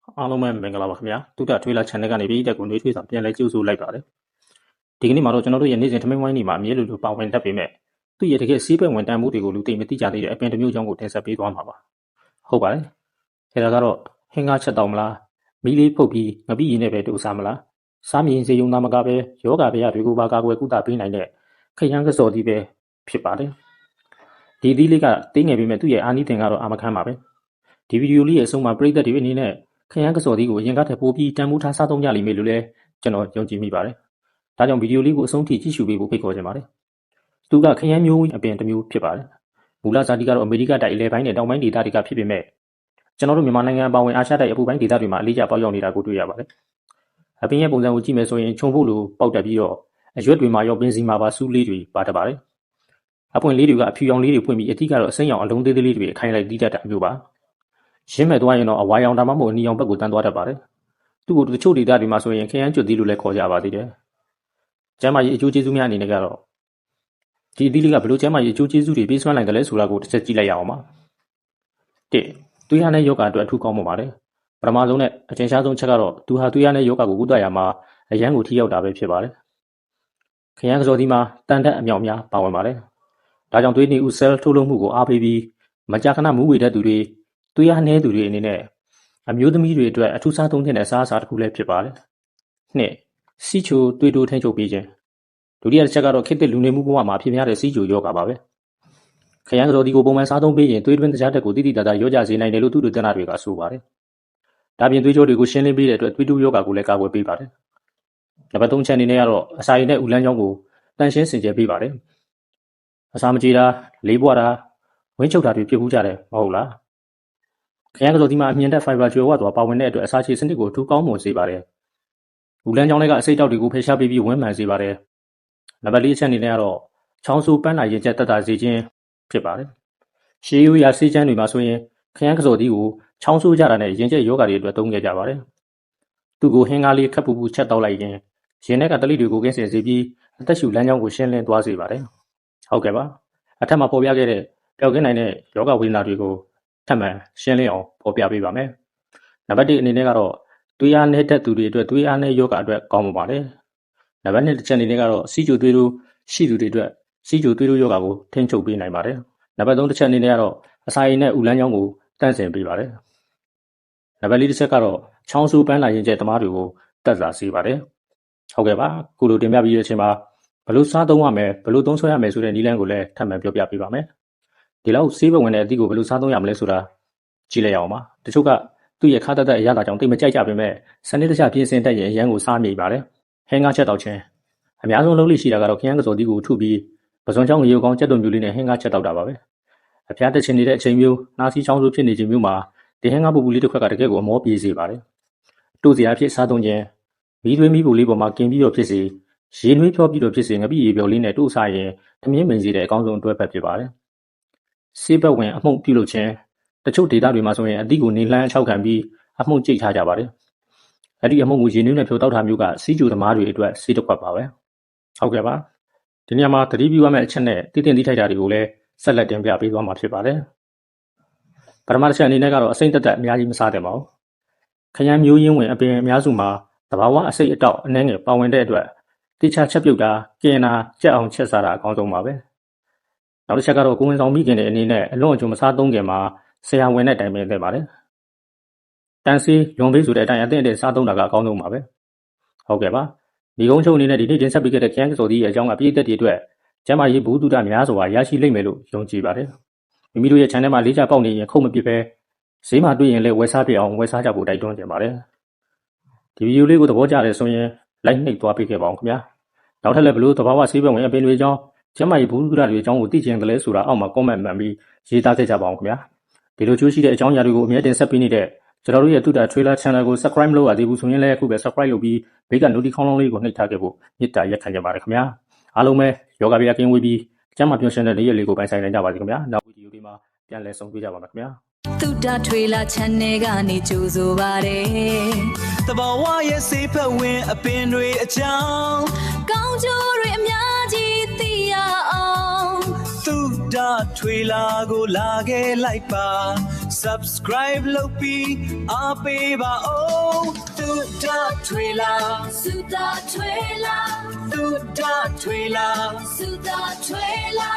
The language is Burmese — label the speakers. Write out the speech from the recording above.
Speaker 1: အားလုံးပဲမင်္ဂလာပါခင်ဗျာတုဒ္ဒထွေးလာ channel ကနေပြီးတက်ကိုနှွေးထွေးစာပြန်လဲကြိုးဆိုလိုက်ပါတယ်ဒီကနေ့မှာတော့ကျွန်တော်တို့ရဲ့နေ့စဉ်ထမင်းဝိုင်းနေမှာအမြဲလိုပါဝင်တတ်ပေမဲ့သူ့ရဲ့တကယ်စီးပွင့်ဝင်တန်မှုတွေကိုလူသိမသိကြသေးတဲ့အပင်တစ်မျိုးကြောင့်ကိုတင်ဆက်ပေးသွားမှာပါဟုတ်ပါတယ်အဲဒါကတော့ဟင်းကားချက်တောင်မလားမီးလေးဖုတ်ပြီးငပိရည်နဲ့ပဲတူစားမလားစားမြင်စေုံသားမကပဲယောဂဗျာတွေကိုပါကာကွယ်ကုသပေးနိုင်တဲ့ခရမ်းကစော်ကြီးပဲဖြစ်ပါတယ်ဒီသီးလေးကတင်းငယ်ပေမဲ့သူ့ရဲ့အာနိသင်ကတော့အာမခန်းပါပဲဒီဗီဒီယိုလေးရဲ့အဆုံးမှာပရိသတ်တွေအနေနဲ့ခရမ်းကစော်သီးကိုအရင်ကထက်ပိုပြီးတန်ဖိုးထားစားသုံးကြလိမ့်မယ်လို့လည်းကျွန်တော်ယုံကြည်မိပါတယ်။ဒါကြောင့်ဗီဒီယိုလေးကိုအဆုံးထိကြည့်ရှုပေးဖို့ဖိတ်ခေါ်ချင်ပါတယ်။သူကခရမ်းမျိုးအပင်တစ်မျိုးဖြစ်ပါတယ်။မူလဇာတိကတော့အမေရိကတိုက်အလယ်ပိုင်းနဲ့တောင်ပိုင်းဒေသတွေကဖြစ်ပေမဲ့ကျွန်တော်တို့မြန်မာနိုင်ငံအပါအဝင်အာရှတိုက်အပူပိုင်းဒေသတွေမှာအလေးကျပေါက်ရောက်နေတာကိုတွေ့ရပါတယ်။အပင်ရဲ့ပုံစံကိုကြည့်မယ်ဆိုရင်ခြုံဖို့လိုပေါက်တက်ပြီးတော့အရွက်တွေမှာရောပင်စီမှာပါစူးလေးတွေပါတတ်ပါတယ်။အပွင့်လေးတွေကအဖြူရောင်လေးတွေပွင့်ပြီးအတိကတော့အစိမ်းရောင်အလုံးသေးသေးလေးတွေအခိုင်လိုက်တီးတတ်တာမျိုးပါ။ရင်းမဲ့သွားရင်တော့အဝါရောင်ဒါမှမဟုတ်အနီရောင်ဘက်ကိုတန်းသွားတတ်ပါတယ်။သူ့ကိုတချို့ဒေသတွေမှာဆိုရင်ခရမ်းကျွတ်သီးလို့လည်းခေါ်ကြပါသေးတယ်။ကျမ်းမာရေးအကျိုးကျေးဇူးများအနေနဲ့ကတော့ဒီသီးလေးကဘယ်လိုကျမ်းမာရေးအကျိုးကျေးဇူးတွေပေးစွမ်းနိုင်တယ်လဲဆိုတာကိုတစ်ချက်ကြည့်လိုက်ရအောင်ပါ။၁သွေးရနဲ့ယောဂအတွက်အထူးကောင်းပါတယ်။ပထမဆုံးနဲ့အကျဉ်းရှားဆုံးချက်ကတော့သူဟာသွေးရနဲ့ယောဂကိုကုသရမှာအရန်ကိုထိရောက်တာပဲဖြစ်ပါတယ်။ခရမ်းကစော်သီးမှာတန်တက်အမြောက်များပါဝင်ပါတယ်။ဒါကြောင့်သွေးနေဦးဆဲလ်ထုတ်လုပ်မှုကိုအားပေးပြီးမကြာခဏမူးဝေတတ်သူတွေသွေးရနှဲသူတွေအနေနဲ့အမျိုးသမီးတွေအတွက်အထူးစားသုံးတဲ့အစားအစာတစ်ခုလည်းဖြစ်ပါတယ်။နှစ်စီချိုသွေးတိုးထိန်းချုပ်ပေးခြင်းဒုတိယတစ်ချက်ကတော့ခေတ်သစ်လူနေမှုဘဝမှာဖြစ်များတဲ့စီချိုယောဂပါပဲ။ခရမ်းကစော်သီးကိုပုံမှန်စားသုံးပေးရင်သွေးတွင်းတခြားတက်ကိုတိတိတသားရောကြစေနိုင်တယ်လို့သူတို့တနတွေကဆိုပါတယ်။ဒါပြင်သွေးကြောတွေကိုရှင်းလင်းပေးတဲ့အတွက်သွေးတိုးယောဂကိုလည်းကာကွယ်ပေးပါတယ်။နံပါတ်3ချက်အနေနဲ့ကတော့အစာရည်နဲ့ဥလန်းချောင်းကိုတန်ရှင်းစင်ကြယ်ပေးပါတယ်။အစာမကြေတာလေးပွားတာဝင်းချုပ်တာတွေဖြစ်မှုကြတယ်မဟုတ်လား။ခရမ်းကစော်သီးမှာအမြင့်တက်ဖိုင်ဘာကျွယ်ဝစွာပါဝင်တဲ့အတွက်အစာချေစနစ်ကိုထူကောင်းမွန်စေပါတယ်။ဥလန်းချောင်းတွေကအစိတ်တောက်တွေကိုဖယ်ရှားပေးပြီးဝန်းမှန်စေပါတယ်။နံပါတ်4အချက်အနေနဲ့ကတော့ချောင်းဆိုးပန်းနာရင်ကျက်တက်တာစေခြင်းဖြစ်ပါတယ်။ရှေးရိုးရာဆေးချမ်းတွေမှာဆိုရင်ခရမ်းကစော်သီးကိုချောင်းဆိုးကြတာနဲ့ရင်ကျက်ယောဂတွေအတွက်သုံးခဲ့ကြပါတယ်။သူ့ကိုဟင်းကားလေးခပ်ပူပူချက်တောက်လိုက်ရင်ရင်ထဲကတလိတွေကိုကင်းစင်စေပြီးအသက်ရှူလမ်းကြောင်းကိုရှင်းလင်းသွားစေပါတယ်။ဟုတ်ကဲ့ပါ။အထက်မှာပေါ်ပြခဲ့တဲ့ပျောက်ကင်းနိုင်တဲ့ယောဂဝေဒနာတွေကိုထပ်မံရှင်းလင်းအောင်ပေါ်ပြပေးပါမယ်။နံပါတ်1အနေနဲ့ကတော့သွေးအားနည်းတတ်သူတွေအတွက်သွေးအားနည်းယောဂအတွက်ကောင်းပါတယ်။နံပါတ်2တစ်ချက်အနေနဲ့ကတော့စီးကျိုသွေးတိုးရှိသူတွေအတွက်စီးကျိုသွေးတိုးယောဂကိုထိန်းချုပ်ပေးနိုင်ပါတယ်။နံပါတ်3တစ်ချက်အနေနဲ့ကတော့အစာရည်နဲ့ဥလန်းချောင်းကိုတန့်စင်ပေးပါတယ်။နံပါတ်4တစ်ချက်ကတော့ချောင်းဆိုးပန်းလာရင်ကျဲသမားတွေကိုတက်စာစေပါတယ်။ဟုတ်ကဲ့ပါ။ခုလိုတင်ပြပြီးတဲ့အချိန်မှာဘလို့စားသုံးရမယ်ဘလို့သုံးဆွဲရမယ်ဆိုတဲ့နည်းလမ်းကိုလည်းထပ်မံပြောပြပေးပါမယ်။ဒီလောက်ဆေးဘဝင်တဲ့အသီးကိုဘယ်လိုစားသုံးရမလဲဆိုတာကြည့်လိုက်အောင်ပါတချို့ကသူ့ရဲ့ခါတတ်တဲ့အရာတာကြောင့်တိတ်မကြိုက်ကြပေမဲ့စနစ်တကျပြင်ဆင်တတ်ရင်အရန်ကိုစားမိပါတယ်ဟင်းကားချက်တောက်ခြင်းအများဆုံးလုပ်လို့ရှိတာကတော့ခရမ်းကစော်သီးကိုထုပြီးပစွန်ချောင်းငရုတ်ကောင်းချက်သွန်မျိုးလေးနဲ့ဟင်းကားချက်တောက်တာပါပဲအဖျားတက်ချင်နေတဲ့အချိန်မျိုးနှာစီးချောင်းဆိုးဖြစ်နေခြင်းမျိုးမှာဒီဟင်းကားပူပူလေးတစ်ခွက်ကတကယ်ကိုအမောပြေးစေပါတယ်တို့စရာဖြစ်စားသုံးခြင်းမီးသွေးမီးပူလေးပေါ်မှာกินပြီးတော့ဖြစ်စေရေနွေးဖြောပြီးတော့ဖြစ်စေငပိရေပြော်လေးနဲ့တို့စားရင်တမင်းမိန်စေတဲ့အကောင်းဆုံးအတွဲဖက်ဖြစ်ပါတယ်ဆေးဘက်ဝင်အမှုန့်ပြုလုပ်ခြင်းတချို့ဒေသတွေမှာဆိုရင်အသီးကိုနေလှမ်းအခြောက်ခံပြီးအမှုန့်ကျိတ်ထားကြပါတယ်။အဲ့ဒီအမှုန့်ကိုရေနွေးနဲ့ဖြိုတောက်ထားမျိုးကစီးကျူသမားတွေအတွက်ဆေးတစ်ခွက်ပါပဲ။ဟုတ်ကဲ့ပါ။ဒီနေရာမှာသတိပြုရမယ့်အချက်နဲ့တည်တင်သီးထိုက်တာတွေကိုလည်းဆက်လက်တင်ပြပေးသွားမှာဖြစ်ပါတယ်။ပထမတစ်ချက်အနေနဲ့ကတော့အစိမ့်တက်တက်အများကြီးမစားသင့်ပါဘူး။ခရမ်းမျိုးရင်းဝင်အပင်အများစုမှာသဘာဝအစိတ်အတောက်အနှဲငယ်ပါဝင်တဲ့အတွက်တိချာချက်ပြုတ်တာကျင်တာကြက်အောင်ချက်စားတာအကောင်းဆုံးပါပဲ။နောက်တစ်ချက်ကတော့ကိုဝင်ဆောင်မိခင်တဲ့အနေနဲ့အလွန်အကျွံမစားသုံးခင်မှာဆရာဝန်နဲ့တိုင်ပင်သင့်ပါတယ်။တန်စီလွန်ပေးဆိုတဲ့အတိုင်းအသင့်အတင့်စားသုံးတာကအကောင်းဆုံးပါပဲ။ဟုတ်ကဲ့ပါ။ဒီကုန်းချုပ်အနေနဲ့ဒီနေ့တင်ဆက်ပေးခဲ့တဲ့ခရမ်းကစော်သီးရဲ့အကြောင်းကပြည်သက်တွေအတွက်ကျမ်းမာရေးဘူးတုဒများစွာရရှိလိမ့်မယ်လို့ယုံကြည်ပါတယ်။မိမိတို့ရဲ့ channel မှာလေးချပေါက်နေရင်ခုတ်မပစ်ပဲဈေးမှာတွေ့ရင်လည်းဝယ်စားပြအောင်ဝယ်စားကြဖို့တိုက်တွန်းကြပါတယ်။ဒီဗီဒီယိုလေးကိုသဘောကျတယ်ဆိုရင် like နှိပ်သွားပေးခဲ့ပါအောင်ခင်ဗျာ။နောက်ထပ်လည်းဘလို့သဘာဝဆေးဘက်ဝင်အပင်တွေအကြောင်းကျမ်းမာရေးဘူးတုဒတွေအကြောင်းကိုသိချင်တယ်လဲဆိုတာအောက်မှာ comment မှန်ပြီးရေးသားခဲ့ကြပါအောင်ခင်ဗျာ။ဒီလိုကျိုးရှိတဲ့အကြောင်းအရာတွေကိုအမြဲတင်ဆက်ပေးနေတဲ့ကျွန်တော်တို့ရဲ့တုဒ trailer channel ကို subscribe လုပ်ရသေးဘူးဆိုရင်လည်းအခုပဲ subscribe လုပ်ပြီးဘေးက notification ခေါင်းလုံးလေးကိုနှိပ်ထားခဲ့ဖို့မေတ္တာရက်ခံကြပါတယ်ခင်ဗျာအားလုံးပဲယောဂဗျာကင်းဝေးပြီးကျမ်းမာပျော်ရွှင်တဲ့နေ့ရက်လေးကိုပိုင်ဆိုင်နိုင်ကြပါစေခင်ဗျာနောက်ဗီဒီယိုတွေမှာပြန်လည်ဆုံတွေ့ကြပါမယ်ခင်ဗျာ
Speaker 2: တုဒ္ဒထွေလာ channel ကနေကြိုဆိုပါတယ်တ
Speaker 3: ဘာဝရဲ့စေဖက်ဝင်အပင်တွေအကြောင်းက
Speaker 2: ောင်းကျိုးတွေအများကြီးသိရအောင်
Speaker 3: တုဒ္ဒထွေလာကိုလာခဲ့လိုက်ပါ subscribe လုပ်ပြီးအားပေးပါဦးသူတာထွေလာ
Speaker 2: စုတာထွေလာ
Speaker 3: သူတာထွေလာ
Speaker 2: စုတာထွေလာ